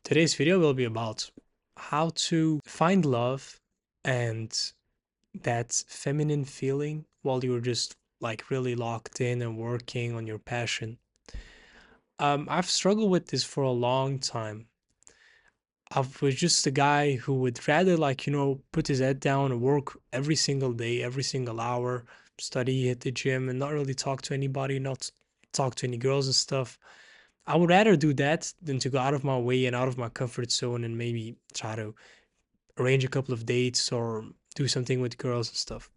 Today's video will be about how to find love and that feminine feeling while you're just like really locked in and working on your passion. I've struggled with this for a long time. I was just a guy who would rather put his head down and work every single day, every single hour, study, hit the gym, and not really talk to anybody, not talk to any girls and stuff. I would rather do that than to go out of my way and out of my comfort zone and maybe try to arrange a couple of dates or do something with girls and stuff.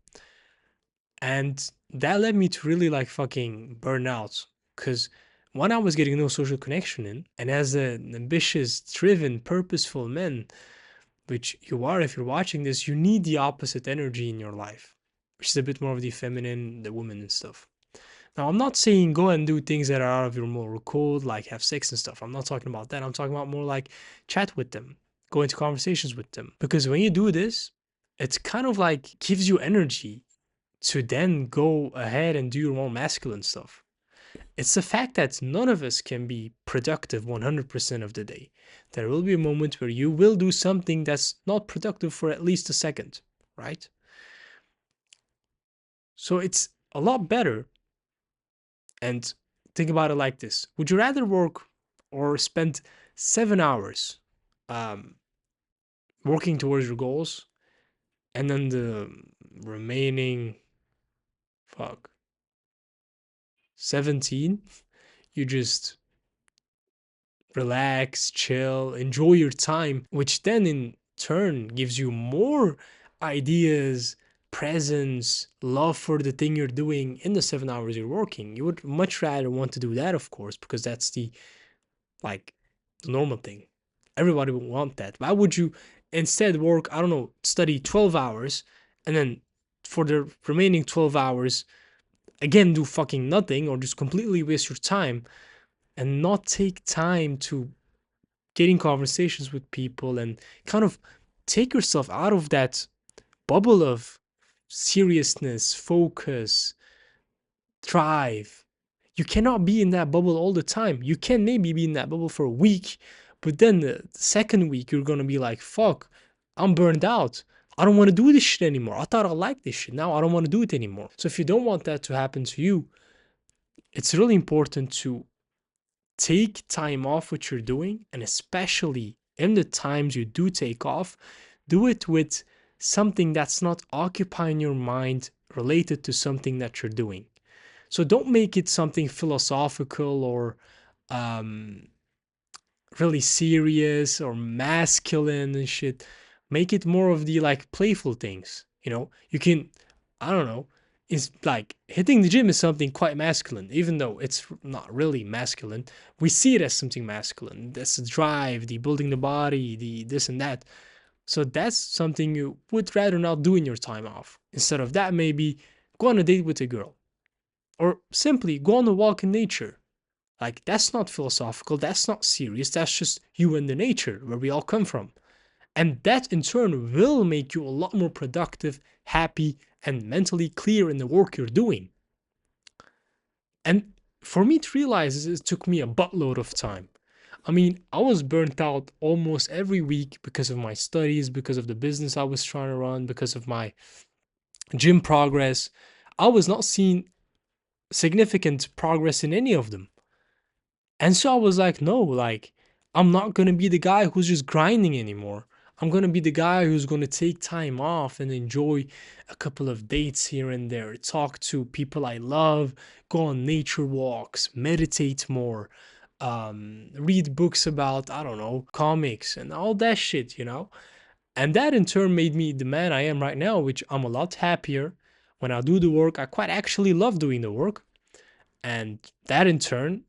And that led me to really fucking burn out. Cause one, I was getting no social connection in. And as an ambitious, driven, purposeful man, which you are if you're watching this, you need the opposite energy in your life, which is a bit more of the feminine, the woman and stuff. Now, I'm not saying go and do things that are out of your moral code, like have sex and stuff. I'm not talking about that. I'm talking about more like chat with them, go into conversations with them. Because when you do this, it's kind of like gives you energy to then go ahead and do your more masculine stuff. It's the fact that none of us can be productive 100% of the day. There will be a moment where you will do something that's not productive for at least a second, right? So it's a lot better. And think about it like this: would you rather work or spend 7 hours um, working towards your goals, and then the remaining, fuck, 17, you just relax, chill, enjoy your time, which then in turn gives you more ideas, presence, love for the thing you're doing in the 7 hours you're working? You would much rather want to do that, of course, because that's the like the normal thing. Everybody would want that. Why would you instead work, I don't know, study 12 hours and then for the remaining 12 hours again do fucking nothing or just completely waste your time and not take time to get in conversations with people and kind of take yourself out of that bubble of seriousness, focus, drive. You cannot be in that bubble all the time. You can maybe be in that bubble for a week, but then the second week you're gonna be like, fuck, I'm burned out. I don't want to do this shit anymore. I thought I liked this shit. Now I don't want to do it anymore. So if you don't want that to happen to you, it's really important to take time off what you're doing, and especially in the times you do take off, do it with something that's not occupying your mind related to something that you're doing. So don't make it something philosophical or um, really serious or masculine and shit. Make it more of the playful things. You can, I don't know, it's like hitting the gym is something quite masculine, even though it's not really masculine. We see it as something masculine. That's the drive, the building the body, the this and that. So that's something you would rather not do in your time off. Instead of that, maybe go on a date with a girl or simply go on a walk in nature. Like, that's not philosophical, that's not serious, that's just you and the nature where we all come from. And that in turn will make you a lot more productive, happy, and mentally clear in the work you're doing. And for me to realize this, it took me a buttload of time. I mean, I was burnt out almost every week because of my studies, because of the business I was trying to run, because of my gym progress. I was not seeing significant progress in any of them. And so I was like, no, I'm not going to be the guy who's just grinding anymore. I'm going to be the guy who's going to take time off and enjoy a couple of dates here and there, talk to people I love, go on nature walks, meditate more, read books about, I don't know, comics and all that shit. And that in turn made me the man I am right now, which I'm a lot happier when I do the work. I quite actually love doing the work. And that in turn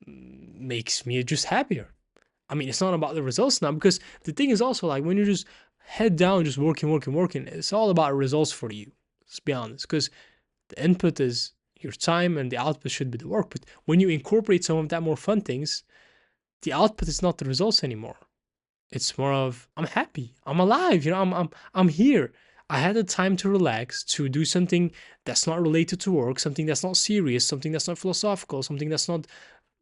makes me just happier. I mean, it's not about the results now, because the thing is also like when you just head down, just working, working, working, it's all about results for you. Let's be honest, because the input is your time and the output should be the work. But when you incorporate some of that more fun things, the output is not the results anymore. It's more of I'm happy, I'm alive, I'm here. I had the time to relax, to do something that's not related to work, something that's not serious, something that's not philosophical, something that's not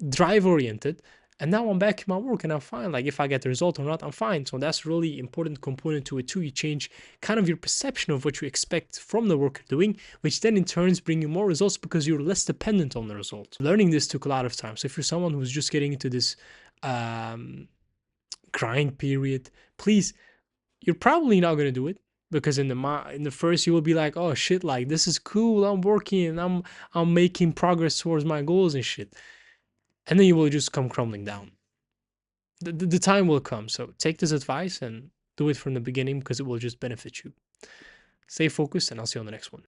drive oriented, And now I'm back in my work and I'm fine. Like if I get the result or not, I'm fine. So that's really important component to it too. You change kind of your perception of what you expect from the work you're doing, which then in turns bring you more results because you're less dependent on the result. Learning this took a lot of time. So if you're someone who's just getting into this um, grind period, please, you're probably not gonna do it because in the first you will be like, oh shit, like this is cool. I'm working. I'm making progress towards my goals and shit, and then you will just come crumbling down. The time will come. So take this advice and do it from the beginning because it will just benefit you. Stay focused, and I'll see you on the next one.